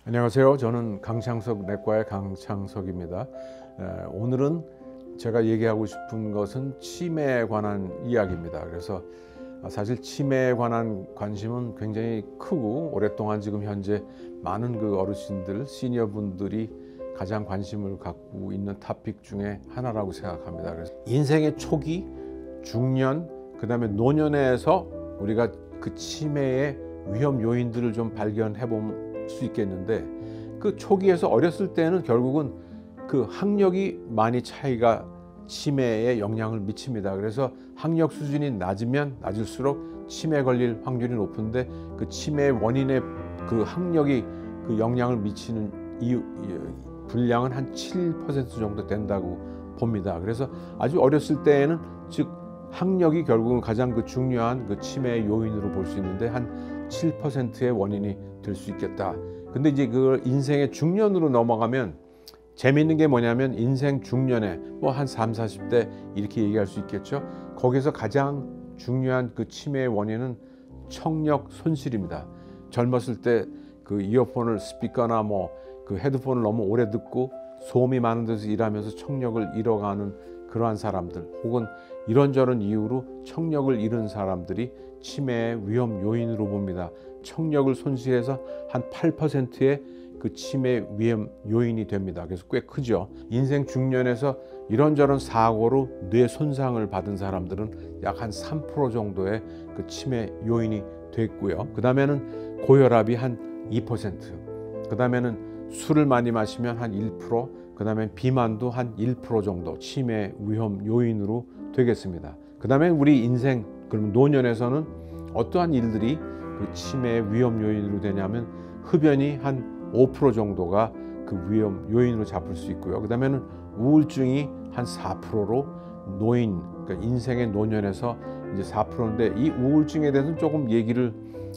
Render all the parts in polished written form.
안녕하세요. 저는 강창석 내과의 강창석입니다. 오늘은 제가 얘기하고 싶은 것은 치매에 관한 이야기입니다. 그래서 사실 치매에 관한 관심은 굉장히 크고 오랫동안 지금 현재 많은 그 어르신들, 시니어분들이 가장 관심을 갖고 있는 토픽 중에 하나라고 생각합니다. 그래서 인생의 초기, 중년, 그다음에 노년에서 우리가 그 치매의 위험 요인들을 좀 발견해 볼 수 있겠는데, 그 초기에서 어렸을 때는 결국은 그 학력이 많이 차이가 치매에 영향을 미칩니다. 그래서 학력 수준이 낮으면 낮을수록 치매 걸릴 확률이 높은데, 그 치매의 원인의 그 학력이 그 영향을 미치는 분량은 한 7% 정도 된다고 봅니다. 그래서 아주 어렸을 때에는, 즉 학력이 결국은 가장 그 중요한 그 치매의 요인으로 볼 수 있는데 한 7%의 원인이 될 수 있겠다. 근데 이제 그 인생의 중년으로 넘어가면 재미있는 게 뭐냐면, 인생 중년에 뭐 한 30, 40대 이렇게 얘기할 수 있겠죠. 거기서 가장 중요한 그 치매의 원인은 청력 손실입니다. 젊었을 때 그 이어폰을 스피커나 뭐 그 헤드폰을 너무 오래 듣고 소음이 많은 데서 일하면서 청력을 잃어가는 그러한 사람들, 혹은 이런저런 이유로 청력을 잃은 사람들이 치매의 위험 요인으로 봅니다. 청력을 손실해서 한 8%의 그 치매 위험 요인이 됩니다. 그래서 꽤 크죠. 인생 중년에서 이런저런 사고로 뇌 손상을 받은 사람들은 약 한 3% 정도의 그 치매 요인이 됐고요. 그 다음에는 고혈압이 한 2%, 그 다음에는 술을 많이 마시면 한 1%, 그 다음에 비만도 한 1% 정도 치매 위험 요인으로 되겠습니다. 그 다음에 우리 인생, 그러면 노년에서는 어떠한 일들이 그 치매 위험 요인으로 되냐면, 흡연이 한 5% 정도가 그 위험 요인으로 잡을 수 있고요. 그 다음에는 우울증이 한 4%로 노인, 그러니까 인생의 노년에서 이제 4%인데, 이 우울증에 대해서는 조금 얘기를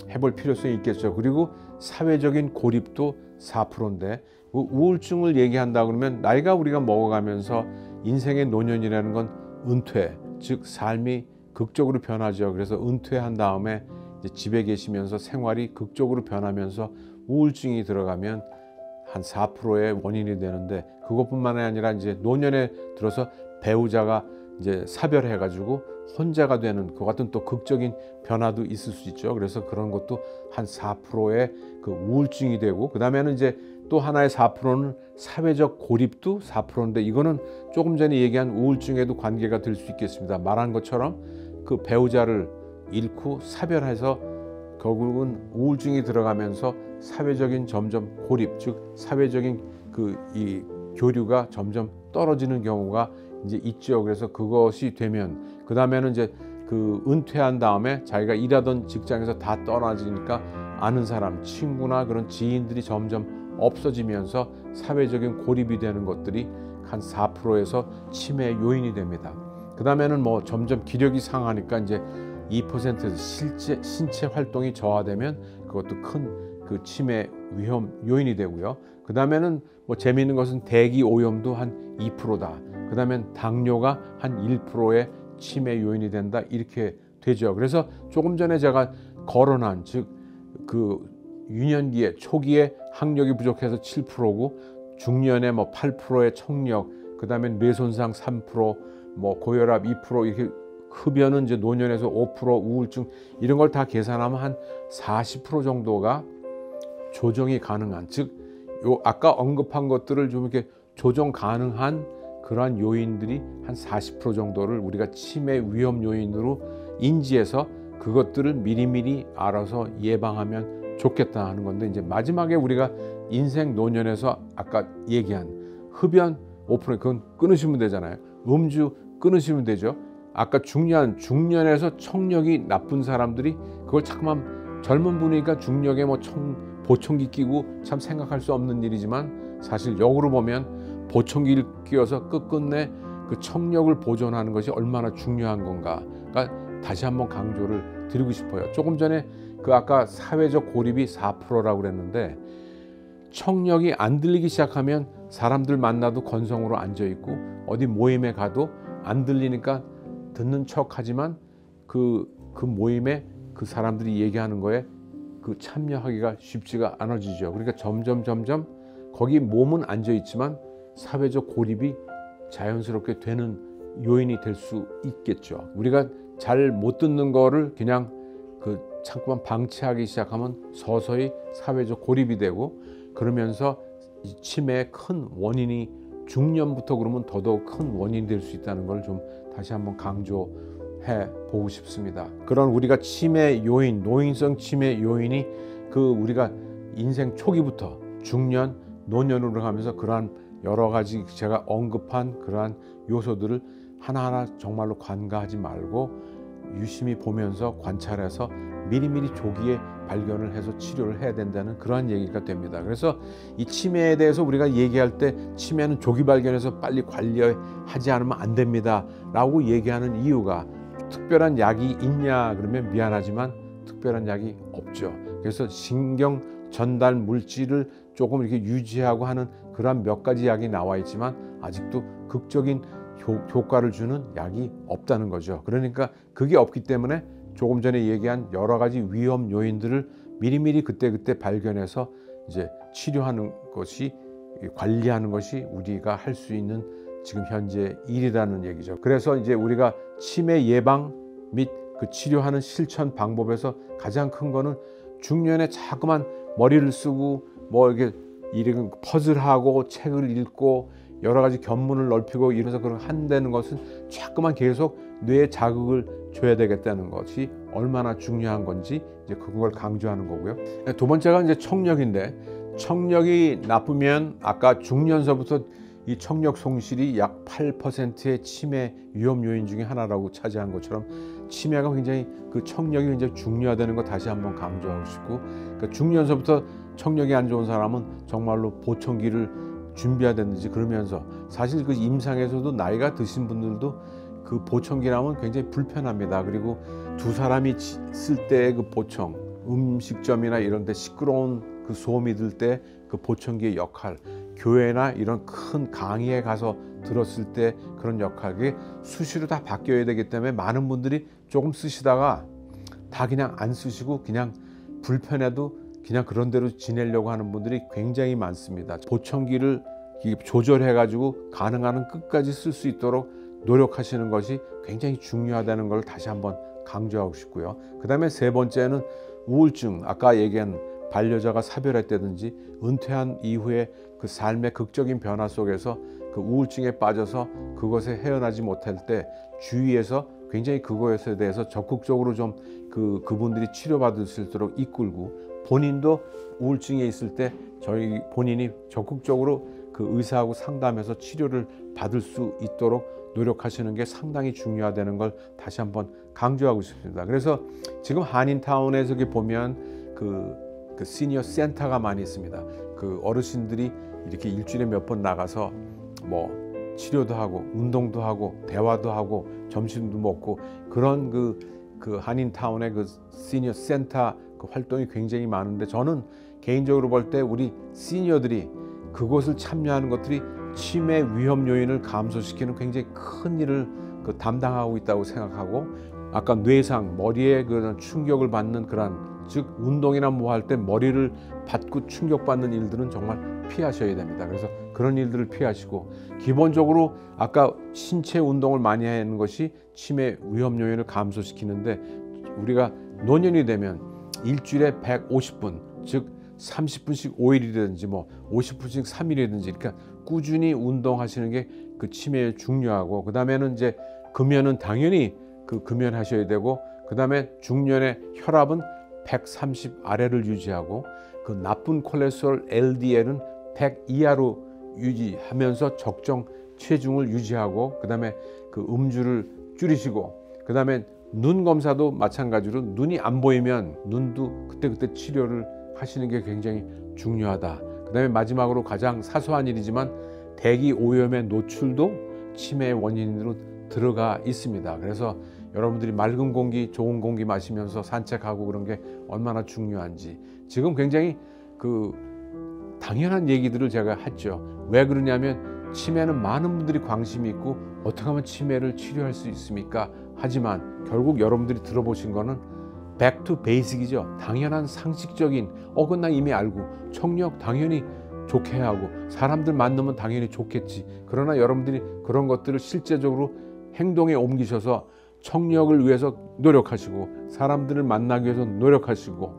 해볼 필요성이 있겠죠. 그리고 사회적인 고립도 4%인데, 우울증을 얘기한다 그러면 나이가 우리가 먹어가면서 인생의 노년이라는 건 은퇴, 즉 삶이 극적으로 변하죠. 그래서 은퇴한 다음에 이제 집에 계시면서 생활이 극적으로 변하면서 우울증이 들어가면 한 4%의 원인이 되는데, 그것뿐만 아니라 이제 노년에 들어서 배우자가 이제 사별해가지고 혼자가 되는 그 같은 또 극적인 변화도 있을 수 있죠. 그래서 그런 것도 한 4%의 그 우울증이 되고, 그 다음에는 이제 또 하나의 4%는 사회적 고립도 4%인데, 이거는 조금 전에 얘기한 우울증에도 관계가 될 수 있겠습니다. 말한 것처럼 그 배우자를 잃고 사별해서 결국은 우울증이 들어가면서 사회적인 점점 고립, 즉 사회적인 그 이 교류가 점점 떨어지는 경우가 이제 있죠. 그래서 그것이 되면, 그 다음에는 이제 그 은퇴한 다음에 자기가 일하던 직장에서 다 떠나지니까 아는 사람, 친구나 그런 지인들이 점점 없어지면서 사회적인 고립이 되는 것들이 한 4%에서 치매 요인이 됩니다. 그 다음에는 뭐 점점 기력이 상하니까 이제 2%에서 신체 활동이 저하되면 그것도 큰 그 치매 위험 요인이 되고요. 그 다음에는 뭐 재미있는 것은 대기 오염도 한 2%다. 그 다음엔 당뇨가 한 1%의 치매 요인이 된다, 이렇게 되죠. 그래서 조금 전에 제가 거론한, 즉 그 유년기에 초기에 학력이 부족해서 7%고, 중년에 뭐 8%의 청력, 그 다음에 뇌손상 3%, 뭐 고혈압 2%, 이렇게 흡연은 이제 노년에서 5%, 우울증 이런 걸 다 계산하면 한 40% 정도가 조정이 가능한, 즉 요 아까 언급한 것들을 좀 이렇게 조정 가능한 그러한 요인들이 한 40% 정도를 우리가 치매 위험 요인으로 인지해서 그것들을 미리미리 알아서 예방하면 좋겠다 하는 건데, 이제 마지막에 우리가 인생 노년에서 아까 얘기한 흡연 5%, 그건 끊으시면 되잖아요. 음주 끊으시면 되죠. 아까 중년에서 청력이 나쁜 사람들이 그걸 자꾸만, 젊은 분이니까 중력에 뭐 보청기 끼고 참 생각할 수 없는 일이지만, 사실 역으로 보면 보청기를 끼워서 끝끝내 그 청력을 보존하는 것이 얼마나 중요한 건가. 그러니까 다시 한번 강조를 드리고 싶어요. 조금 전에 그 아까 사회적 고립이 4%라고 그랬는데, 청력이 안 들리기 시작하면 사람들 만나도 건성으로 앉아 있고, 어디 모임에 가도 안 들리니까 듣는 척 하지만 그 모임에 그 사람들이 얘기하는 거에 그 참여하기가 쉽지가 않아지죠. 그러니까 점점 거기 몸은 앉아 있지만 사회적 고립이 자연스럽게 되는 요인이 될 수 있겠죠. 우리가 잘 못 듣는 거를 그냥 자꾸만 방치하기 시작하면 서서히 사회적 고립이 되고, 그러면서 이 치매의 큰 원인이 중년부터 그러면 더더욱 큰 원인이 될 수 있다는 걸 좀 다시 한번 강조해 보고 싶습니다. 그런 우리가 치매 요인, 노인성 치매 요인이 우리가 인생 초기부터 중년, 노년으로 가면서 그러한 여러 가지 제가 언급한 그러한 요소들을 하나하나 정말로 관가하지 말고 유심히 보면서 관찰해서 미리미리 조기에 발견을 해서 치료를 해야 된다는 그러한 얘기가 됩니다. 그래서 이 치매에 대해서 우리가 얘기할 때 치매는 조기 발견해서 빨리 관리하지 않으면 안 됩니다 라고 얘기하는 이유가, 특별한 약이 있냐 그러면 미안하지만 특별한 약이 없죠. 그래서 신경 전달 물질을 조금 이렇게 유지하고 하는 그런 몇 가지 약이 나와 있지만 아직도 극적인 효과를 주는 약이 없다는 거죠. 그러니까 그게 없기 때문에 조금 전에 얘기한 여러 가지 위험 요인들을 미리미리 그때그때 발견해서 이제 치료하는 것이, 관리하는 것이 우리가 할 수 있는 지금 현재 일이라는 얘기죠. 그래서 이제 우리가 치매 예방 및 그 치료하는 실천 방법에서 가장 큰 거는 중년에 자꾸만 머리를 쓰고 뭐 이렇게 퍼즐하고 책을 읽고 여러 가지 견문을 넓히고 이래서 그런 한다는 것은 자꾸만 계속 뇌에 자극을 줘야 되겠다는 것이 얼마나 중요한 건지 이제 그걸 강조하는 거고요. 두 번째가 이제 청력인데, 청력이 나쁘면 아까 중년서부터 이 청력 손실이 약 8%의 치매 위험 요인 중에 하나라고 차지한 것처럼 치매가 굉장히 청력이 굉장히 중요하다는 거 다시 한번 강조하고 싶고, 중년서부터 청력이 안 좋은 사람은 정말로 보청기를 준비하든지 그러면서, 사실 임상에서도 나이가 드신 분들도 보청기라면 굉장히 불편합니다. 그리고 두 사람이 쓸 때 보청, 음식점이나 이런 데 시끄러운 소음이 들 때 보청기의 역할, 교회나 이런 큰 강의에 가서 들었을 때 그런 역할, 그게 수시로 다 바뀌어야 되기 때문에 많은 분들이 조금 쓰시다가 다 그냥 안 쓰시고 그냥 불편해도 그냥 그런 대로 지내려고 하는 분들이 굉장히 많습니다. 보청기를 조절해 가지고 가능한 한 끝까지 쓸 수 있도록 노력하시는 것이 굉장히 중요하다는 걸 다시 한번 강조하고 싶고요. 그 다음에 세 번째는 우울증, 아까 얘기한 반려자가 사별했다든지 은퇴한 이후에 삶의 극적인 변화 속에서 우울증에 빠져서 그것에 헤어나지 못할 때 주위에서 굉장히 그것에 대해서 적극적으로 좀 그분들이 치료받을 수 있도록 이끌고, 본인도 우울증에 있을 때 저희 본인이 적극적으로 의사하고 상담해서 치료를 받을 수 있도록 노력하시는 게 상당히 중요하다는 걸 다시 한번 강조하고 싶습니다. 그래서 지금 한인타운에서 보면 시니어 센터가 많이 있습니다. 어르신들이 이렇게 일주일에 몇 번 나가서 뭐 치료도 하고 운동도 하고 대화도 하고 점심도 먹고 그런 한인타운의 시니어 센터 활동이 굉장히 많은데, 저는 개인적으로 볼 때 우리 시니어들이 그곳을 참여하는 것들이 치매 위험 요인을 감소시키는 굉장히 큰 일을 담당하고 있다고 생각하고, 아까 뇌상, 머리에 그런 충격을 받는 그런, 즉 운동이나 뭐 할 때 머리를 받고 충격받는 일들은 정말 피하셔야 됩니다. 그래서 그런 일들을 피하시고, 기본적으로 아까 신체 운동을 많이 하는 것이 치매 위험 요인을 감소시키는데, 우리가 노년이 되면 일주일에 150분, 즉 30분씩 5일이든지 뭐 50분씩 3일이든지, 그러니까 꾸준히 운동하시는 게 치매에 중요하고, 그 다음에는 이제 금연은 당연히 금연하셔야 되고, 그 다음에 중년의 혈압은 130 아래를 유지하고, 나쁜 콜레스테롤 LDL은 100 이하로 유지하면서 적정 체중을 유지하고, 그 다음에 음주를 줄이시고, 그 다음에 눈 검사도 마찬가지로 눈이 안 보이면 눈도 그때그때 치료를 하시는 게 굉장히 중요하다. 그 다음에 마지막으로 가장 사소한 일이지만 대기 오염의 노출도 치매의 원인으로 들어가 있습니다. 그래서 여러분들이 맑은 공기, 좋은 공기 마시면서 산책하고 그런 게 얼마나 중요한지, 지금 굉장히 당연한 얘기들을 제가 했죠. 왜 그러냐면 치매는 많은 분들이 관심이 있고 어떻게 하면 치매를 치료할 수 있습니까? 하지만 결국 여러분들이 들어보신 거는 back to basic이죠. 당연한 상식적인 그건 나 이미 알고 청력 당연히 좋게 하고 사람들 만나면 당연히 좋겠지. 그러나 여러분들이 그런 것들을 실제적으로 행동에 옮기셔서 청력을 위해서 노력하시고 사람들을 만나기 위해서 노력하시고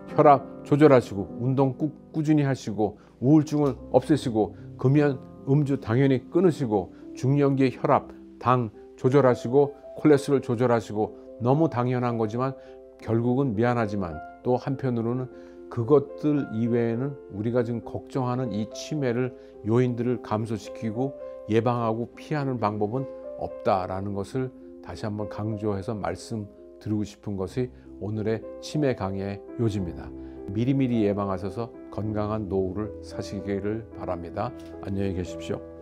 혈압 조절하시고 운동 꾸준히 하시고 우울증을 없애시고 금연 음주 당연히 끊으시고 중년기의 혈압 당 조절하시고 콜레스테롤 조절하시고 너무 당연한 거지만 결국은 미안하지만 또 한편으로는 그것들 이외에는 우리가 지금 걱정하는 이 치매를 요인들을 감소시키고 예방하고 피하는 방법은 없다라는 것을 다시 한번 강조해서 말씀드리고 싶은 것이 오늘의 치매 강의의 요지입니다. 미리미리 예방하셔서 건강한 노후를 사시기를 바랍니다. 안녕히 계십시오.